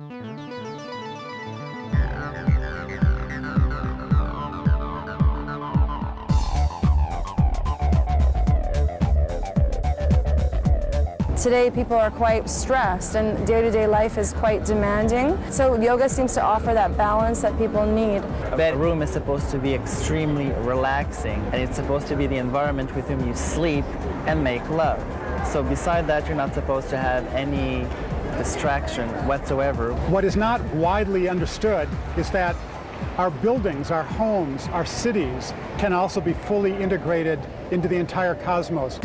Today people are quite stressed and day-to-day life is quite demanding. So yoga seems to offer that balance that people need. A bedroom is supposed to be extremely relaxing, and it's supposed to be the environment with whom you sleep and make love. So beside that, you're not supposed to have any distraction whatsoever. What is not widely understood is that our buildings, our homes, our cities can also be fully integrated into the entire cosmos.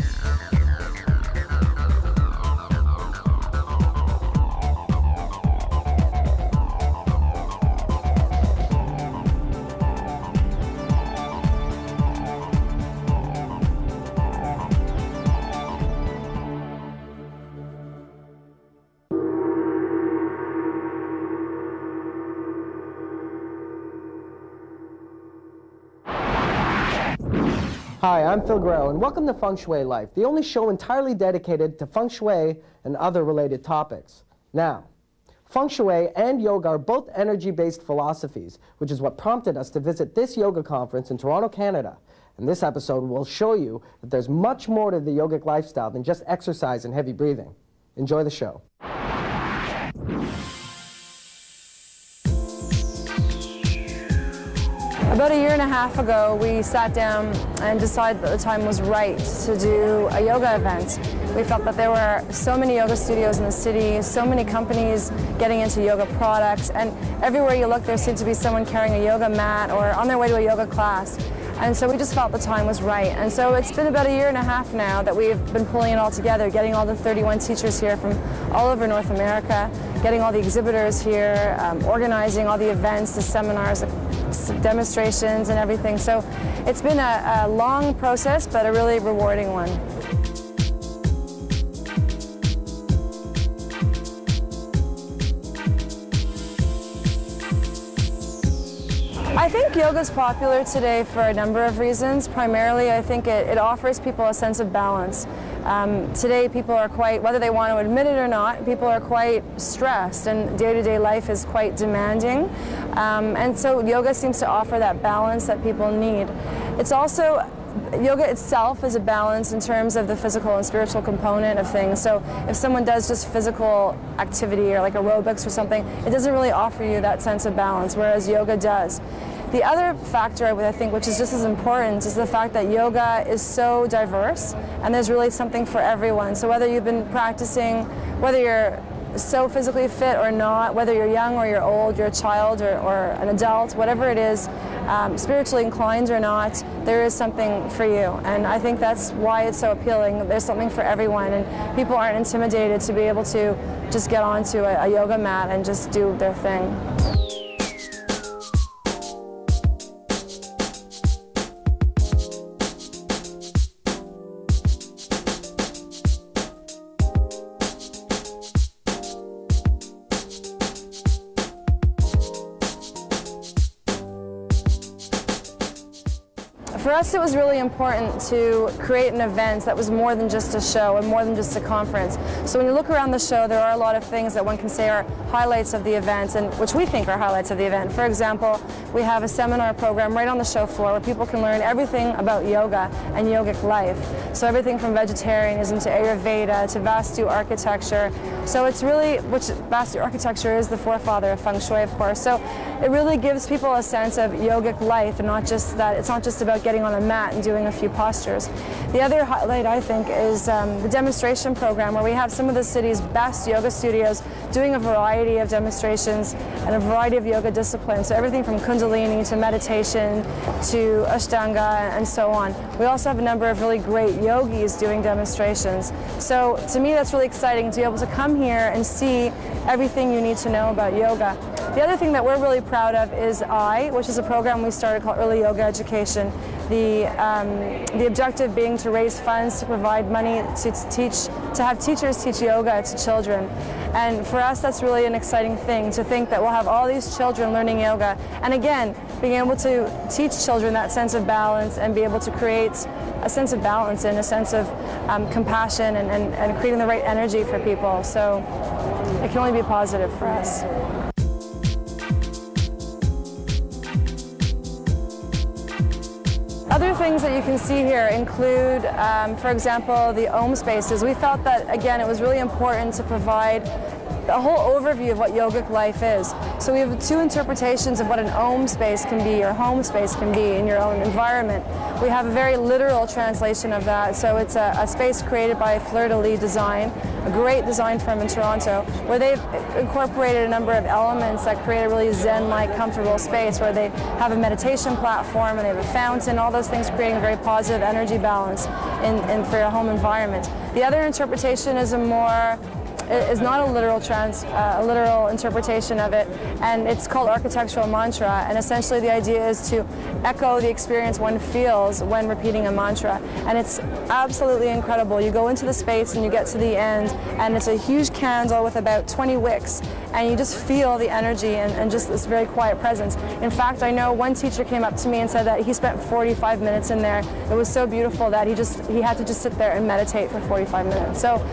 Hi, I'm Phil Guerrero, and welcome to Feng Shui Life, the only show entirely dedicated to Feng Shui and other related topics. Now, Feng Shui and yoga are both energy-based philosophies, which is what prompted us to visit this yoga conference in Toronto, Canada. And this episode will show you that there's much more to the yogic lifestyle than just exercise and heavy breathing. Enjoy the show. About a year and a half ago, we sat down and decided that the time was right to do a yoga event. We felt that there were so many yoga studios in the city, so many companies getting into yoga products, and everywhere you look there seemed to be someone carrying a yoga mat or on their way to a yoga class. And so we just felt the time was right. And so it's been about a year and a half now that we've been pulling it all together, getting all the 31 teachers here from all over North America, getting all the exhibitors here, organizing all the events, the seminars, the demonstrations and everything. So it's been a long process, but a really rewarding one. I think yoga is popular today for a number of reasons. Primarily, I think it offers people a sense of balance. Today, people are quite, whether they want to admit it or not, people are quite stressed and day-to-day life is quite demanding. And so yoga seems to offer that balance that people need. It's also, yoga itself is a balance in terms of the physical and spiritual component of things. So if someone does just physical activity or like aerobics or something, it doesn't really offer you that sense of balance, whereas yoga does. The other factor, I think, which is just as important, is the fact that yoga is so diverse and there's really something for everyone. So whether you've been practicing, whether you're so physically fit or not, whether you're young or you're old, you're a child or an adult, whatever it is, spiritually inclined or not, there is something for you. And I think that's why it's so appealing. There's something for everyone, and people aren't intimidated to be able to just get onto a yoga mat and just do their thing. For us, it was really important to create an event that was more than just a show and more than just a conference. So when you look around the show, there are a lot of things that one can say are highlights of the event, and which we think are highlights of the event. For example, we have a seminar program right on the show floor where people can learn everything about yoga and yogic life. So everything from vegetarianism to Ayurveda to Vastu architecture. So it's really, which Vastu architecture is the forefather of Feng Shui, of course. So it really gives people a sense of yogic life, and not just that it's not just about getting on a mat and doing a few postures. The other highlight, I think, is the demonstration program, where we have some of the city's best yoga studios doing a variety of demonstrations and a variety of yoga disciplines. So everything from Kundalini to meditation to Ashtanga and so on. We also have a number of really great yogis doing demonstrations. So to me, that's really exciting to be able to come here and see everything you need to know about yoga. The other thing that we're really proud of is which is a program we started called Early Yoga Education. The objective being to raise funds to provide money to have teachers teach yoga to children. And for us, that's really an exciting thing, to think that we'll have all these children learning yoga. And again, being able to teach children that sense of balance and be able to create a sense of balance and a sense of compassion and creating the right energy for people. So it can only be positive for us. Other things that you can see here include, for example, the Om spaces. We felt that, again, it was really important to provide a whole overview of what yogic life is. So we have two interpretations of what an Om space can be, or home space can be in your own environment. We have a very literal translation of that. So it's a space created by Fleur-de-Lis Design, a great design firm in Toronto, where they've incorporated a number of elements that create a really zen-like, comfortable space, where they have a meditation platform and they have a fountain, all those things creating a very positive energy balance for your home environment. The other interpretation is is not a literal interpretation of it, and it's called architectural mantra, and essentially the idea is to echo the experience one feels when repeating a mantra, and it's absolutely incredible. You go into the space and you get to the end, and it's a huge candle with about 20 wicks, and you just feel the energy and just this very quiet presence. In fact, I know one teacher came up to me and said that he spent 45 minutes in there. It was so beautiful that he had to just sit there and meditate for 45 minutes. So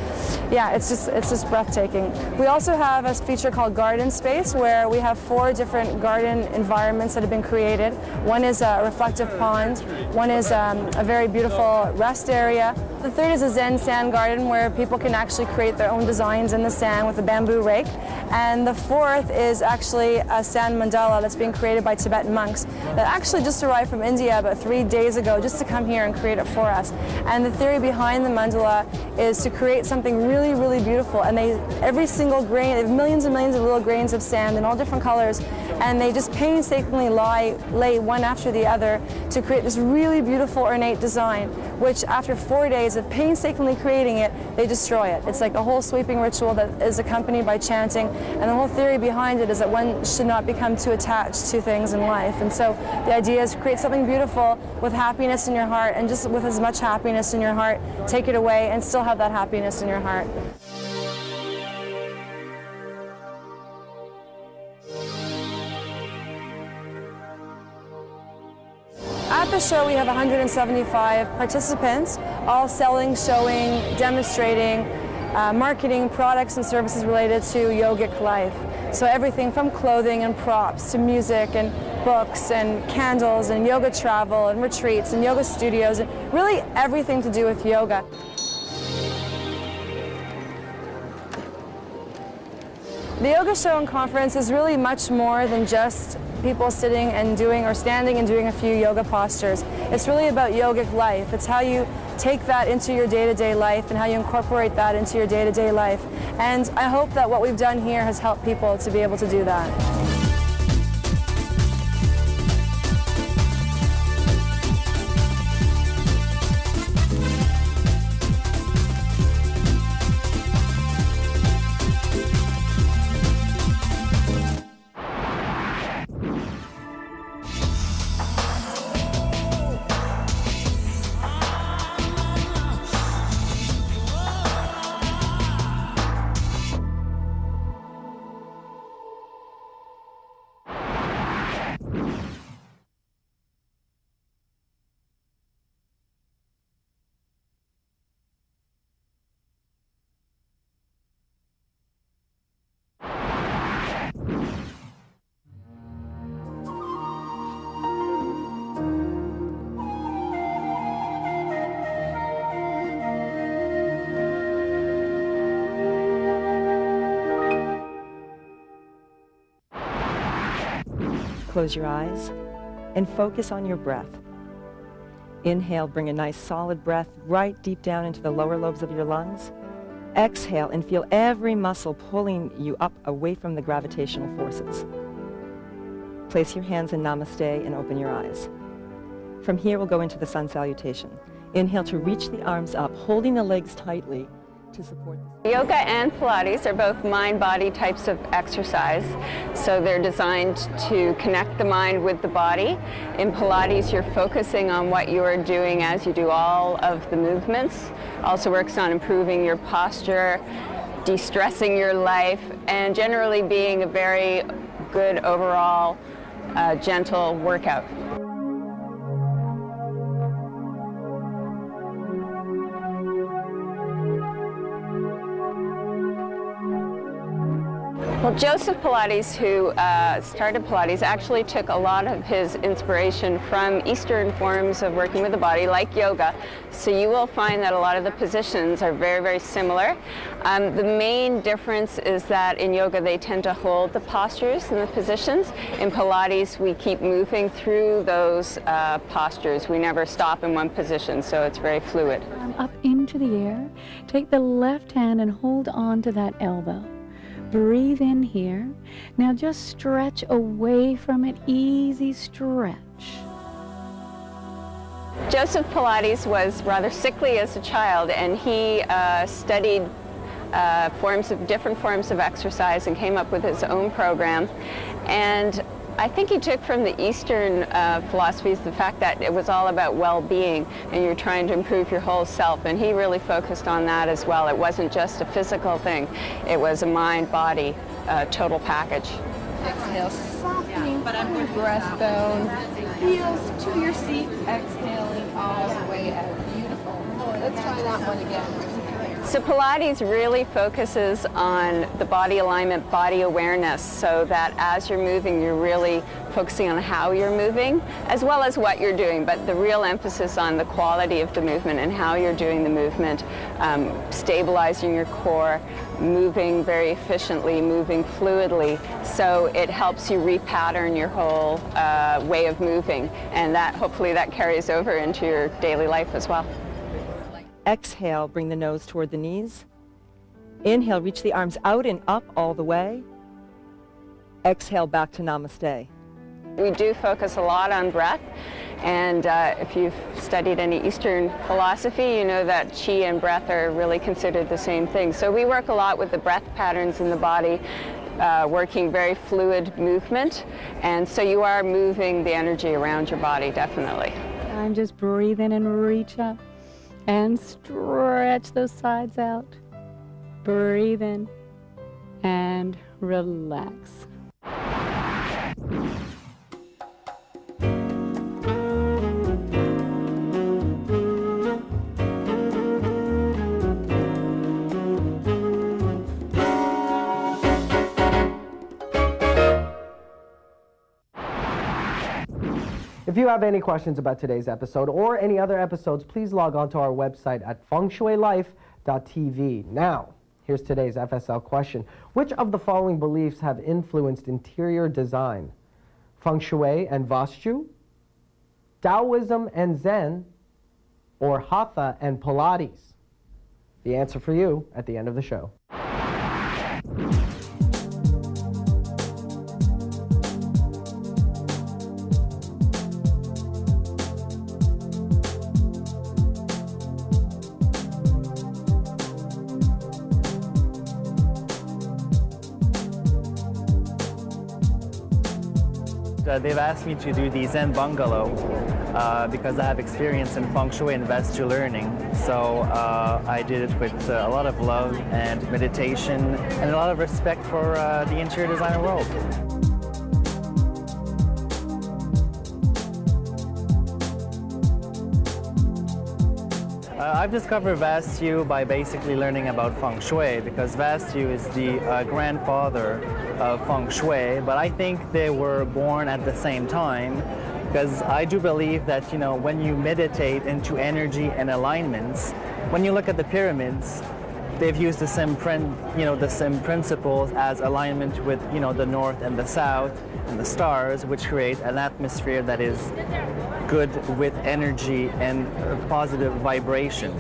yeah, it's just breathtaking. We also have a feature called Garden Space, where we have 4 different garden environments that have been created. One is a reflective pond, one is a very beautiful rest area. The third is a Zen sand garden, where people can actually create their own designs in the sand with a bamboo rake. And the fourth is actually a sand mandala that's being created by Tibetan monks that actually just arrived from India about 3 days ago just to come here and create it for us. And the theory behind the mandala is to create something really, really beautiful. And every single grain, they have millions and millions of little grains of sand in all different colors, and they just painstakingly lay one after the other to create this really beautiful ornate design, which after 4 days of painstakingly creating it, they destroy it. It's like a whole sweeping ritual that is accompanied by chanting, and the whole theory behind it is that one should not become too attached to things in life. And so the idea is to create something beautiful with happiness in your heart, and just with as much happiness in your heart, take it away and still have that happiness in your heart. At the show, we have 175 participants, all selling, showing, demonstrating, marketing products and services related to yogic life. So everything from clothing and props to music and books and candles and yoga travel and retreats and yoga studios, and really everything to do with yoga. The Yoga Show and Conference is really much more than just people sitting and doing, or standing and doing a few yoga postures. It's really about yogic life. It's how you take that into your day-to-day life and how you incorporate that into your day-to-day life. And I hope that what we've done here has helped people to be able to do that. Close your eyes and focus on your breath. Inhale, bring a nice solid breath right deep down into the lower lobes of your lungs. Exhale and feel every muscle pulling you up away from the gravitational forces. Place your hands in Namaste and open your eyes. From here, we'll go into the sun salutation. Inhale to reach the arms up, holding the legs tightly to support the... Yoga and Pilates are both mind-body types of exercise, so they're designed to connect the mind with the body. In Pilates, you're focusing on what you are doing as you do all of the movements. Also works on improving your posture, de-stressing your life, and generally being a very good overall gentle workout. Well, Joseph Pilates, who started Pilates, actually took a lot of his inspiration from Eastern forms of working with the body, like yoga. So you will find that a lot of the positions are very, very similar. The main difference is that in yoga they tend to hold the postures and the positions. In Pilates we keep moving through those postures. We never stop in one position, so it's very fluid. Up into the air. Take the left hand and hold on to that elbow. Breathe in here. Now just stretch away from it. Easy stretch. Joseph Pilates was rather sickly as a child, and he studied different forms of exercise and came up with his own program. And I think he took from the Eastern philosophies the fact that it was all about well-being and you're trying to improve your whole self, and he really focused on that as well. It wasn't just a physical thing, it was a mind-body total package. Exhale, softening your breastbone, heels to your seat, exhaling all the way out. Beautiful. Let's try that one again. So Pilates really focuses on the body alignment, body awareness, so that as you're moving, you're really focusing on how you're moving, as well as what you're doing, but the real emphasis on the quality of the movement and how you're doing the movement, stabilizing your core, moving very efficiently, moving fluidly, so it helps you repattern your whole way of moving, and that hopefully that carries over into your daily life as well. Exhale, bring the nose toward the knees. Inhale, reach the arms out and up all the way. Exhale, back to namaste. We do focus a lot on breath, and if you've studied any Eastern philosophy, you know that Qi and breath are really considered the same thing. So we work a lot with the breath patterns in the body, working very fluid movement, and so you are moving the energy around your body, definitely. And just breathe in and reach up. And stretch those sides out. Breathe in and relax. If you have any questions about today's episode or any other episodes, please log on to our website at fengshuilife.tv. Now, here's today's FSL question. Which of the following beliefs have influenced interior design? Feng Shui and Vastu, Taoism and Zen, or Hatha and Pilates? The answer for you at the end of the show. They've asked me to do the Zen bungalow because I have experience in Feng Shui and Vastu learning. So I did it with a lot of love and meditation and a lot of respect for the interior designer world. I've discovered Vastu by basically learning about Feng Shui, because Vastu is the grandfather of Feng Shui, but I think they were born at the same time, because I do believe that, you know, when you meditate into energy and alignments, when you look at the pyramids, they've used the same principles as alignment with, you know, the north and the south and the stars, which create an atmosphere that is good with energy and positive vibration.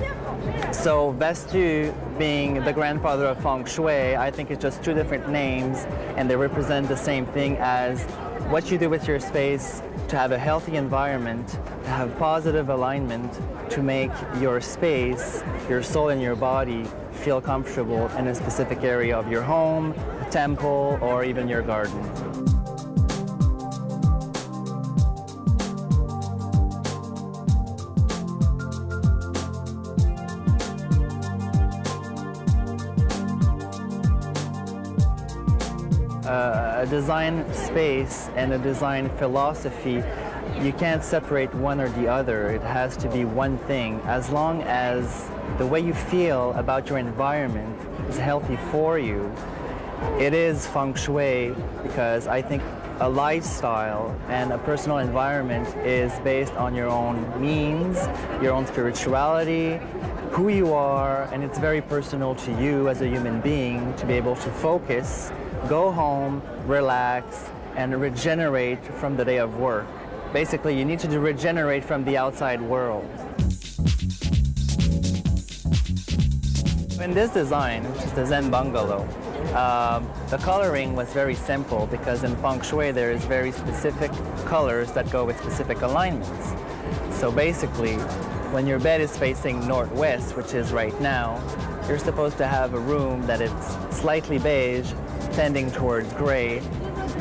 So Vastu, being the grandfather of Feng Shui, I think it's just two different names, and they represent the same thing as what you do with your space to have a healthy environment, to have positive alignment, to make your space, your soul and your body feel comfortable in a specific area of your home, a temple, or even your garden. A design space and a design philosophy, you can't separate one or the other. It has to be one thing. As long as the way you feel about your environment is healthy for you, It is Feng Shui because I think a lifestyle and a personal environment is based on your own means, your own spirituality, who you are, and it's very personal to you as a human being to be able to focus, go home, relax, and regenerate from the day of work. Basically, you need to regenerate from the outside world. In this design, which is the Zen bungalow, the coloring was very simple because in Feng Shui there is very specific colors that go with specific alignments. So basically, when your bed is facing northwest, which is right now, you're supposed to have a room that it's slightly beige, tending towards gray,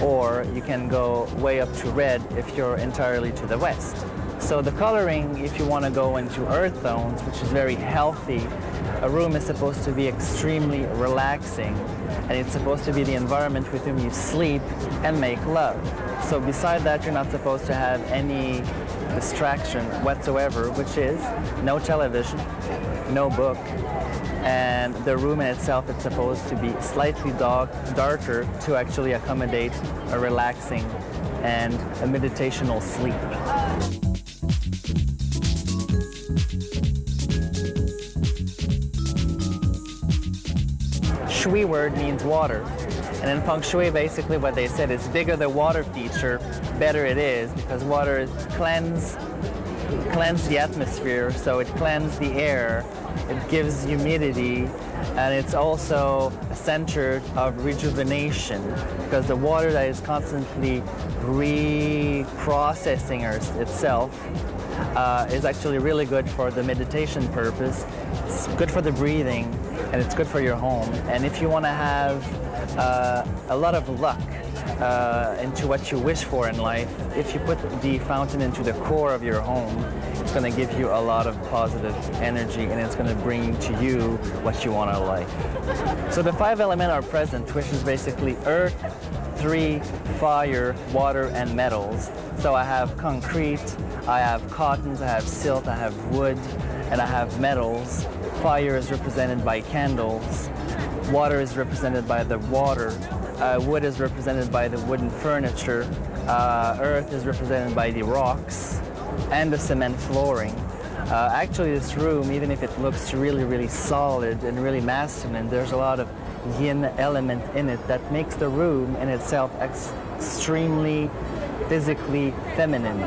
or you can go way up to red if you're entirely to the west. So the coloring, if you want to go into earth tones, which is very healthy, a room is supposed to be extremely relaxing, and it's supposed to be the environment with whom you sleep and make love. So beside that, you're not supposed to have any distraction whatsoever, which is no television, no book, and the room in itself is supposed to be slightly darker to actually accommodate a relaxing and a meditational sleep. Chui word means water. And in Feng Shui, basically what they said is bigger the water feature, better it is, because water cleanses the atmosphere, so it cleanses the air, it gives humidity, and it's also a center of rejuvenation, because the water that is constantly reprocessing itself is actually really good for the meditation purpose. It's good for the breathing, and it's good for your home. And if you want to have a lot of luck into what you wish for in life, if you put the fountain into the core of your home, it's going to give you a lot of positive energy, and it's going to bring to you what you want in life. So the 5 elements are present, which is basically earth, 3, fire, water, and metals. So I have concrete, I have cottons, I have silt, I have wood, and I have metals. Fire is represented by candles. Water is represented by the water. Wood is represented by the wooden furniture. Earth is represented by the rocks and the cement flooring. Actually, this room, even if it looks really, really solid and really masculine, there's a lot of yin element in it that makes the room in itself extremely physically feminine.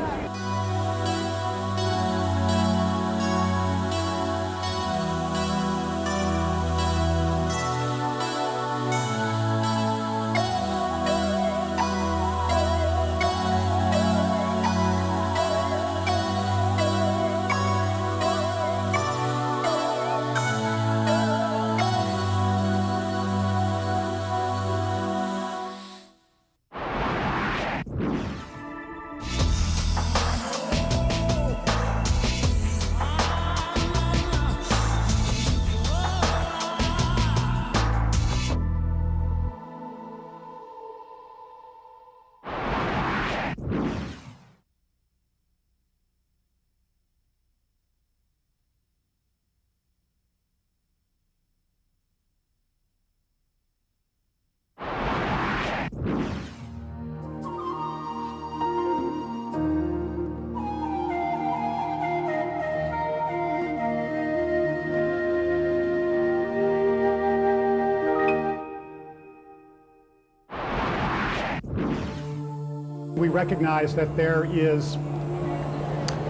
We recognize that there is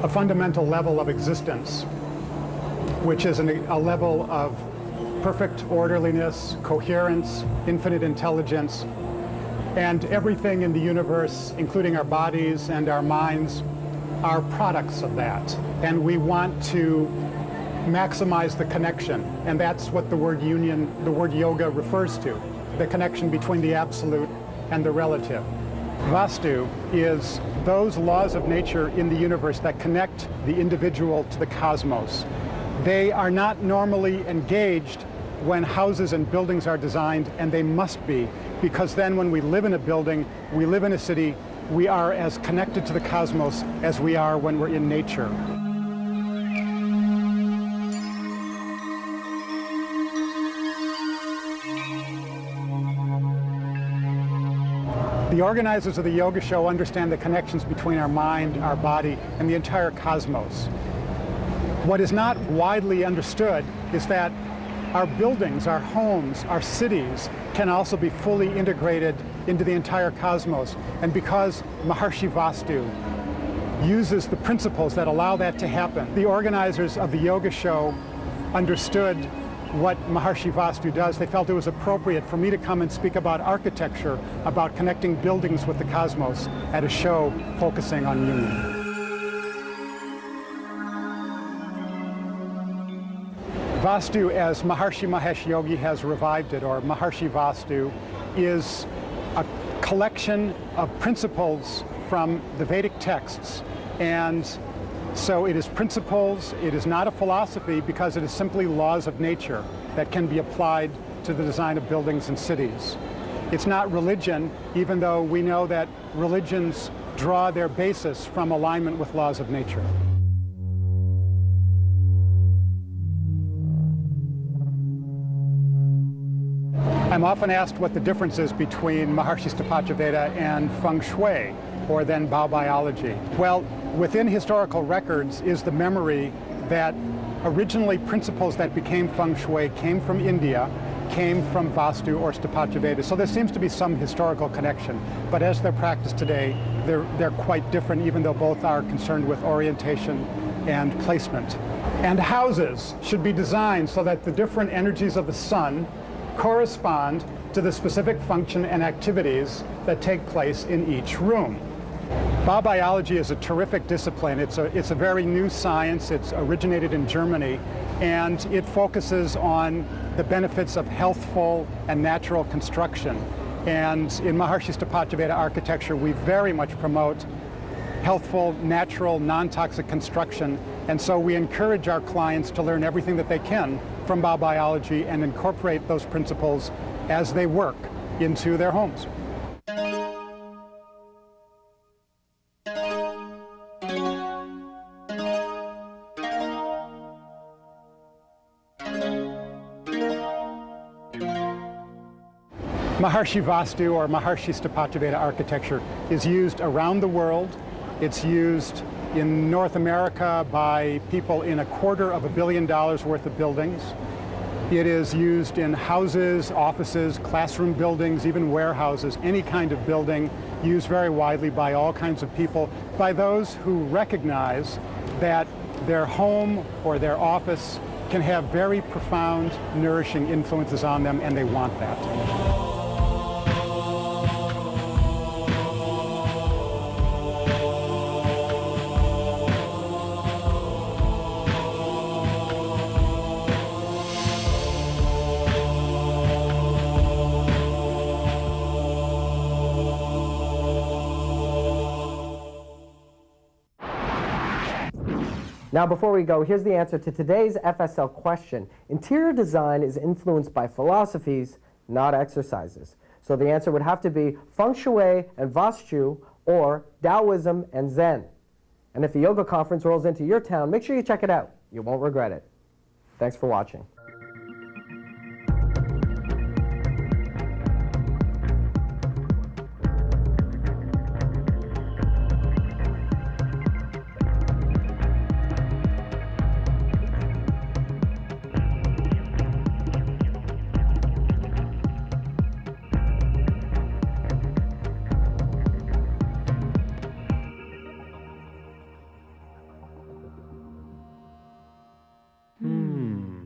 a fundamental level of existence, which is a level of perfect orderliness, coherence, infinite intelligence, and everything in the universe, including our bodies and our minds, are products of that. And we want to maximize the connection, and that's what the word union, the word yoga refers to, the connection between the absolute and the relative. Vastu is those laws of nature in the universe that connect the individual to the cosmos. They are not normally engaged when houses and buildings are designed, and they must be, because then when we live in a building, we live in a city, we are as connected to the cosmos as we are when we're in nature. The organizers of the yoga show understand the connections between our mind, our body, and the entire cosmos. What is not widely understood is that our buildings, our homes, our cities can also be fully integrated into the entire cosmos. And because Maharishi Vastu uses the principles that allow that to happen, the organizers of the yoga show understood what Maharishi Vastu does. They felt it was appropriate for me to come and speak about architecture, about connecting buildings with the cosmos at a show focusing on union. Vastu, as Maharshi Mahesh Yogi has revived it, or Maharishi Vastu, is a collection of principles from the Vedic texts. And so it is principles, it is not a philosophy, because it is simply laws of nature that can be applied to the design of buildings and cities. It's not religion, even though we know that religions draw their basis from alignment with laws of nature. I'm often asked what the difference is between Maharshi Stapacheveda and Feng Shui, or then Bao biology. Well, within historical records is the memory that originally principles that became Feng Shui came from India, came from Vastu or Stapacheveda. So there seems to be some historical connection. But as they're practiced today, they're quite different, even though both are concerned with orientation and placement. And houses should be designed so that the different energies of the sun correspond to the specific function and activities that take place in each room. Bao biology is a terrific discipline. It's a very new science. It's originated in Germany, and it focuses on the benefits of healthful and natural construction. And in Maharshi Stapacheveda architecture, we very much promote healthful, natural, non-toxic construction. And so we encourage our clients to learn everything that they can from Bao biology and incorporate those principles as they work into their homes. Maharshi Vastu, or Maharshi Stapacheveda architecture, is used around the world. It's used in North America by people in $250 million worth of buildings. It is used in houses, offices, classroom buildings, even warehouses, any kind of building, used very widely by all kinds of people, by those who recognize that their home or their office can have very profound, nourishing influences on them, and they want that. Now, before we go, here's the answer to today's FSL question. Interior design is influenced by philosophies, not exercises. So the answer would have to be Feng Shui and Vastu, or Taoism and Zen. And if the yoga conference rolls into your town, make sure you check it out. You won't regret it. Thanks for watching.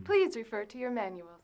Please refer to your manuals.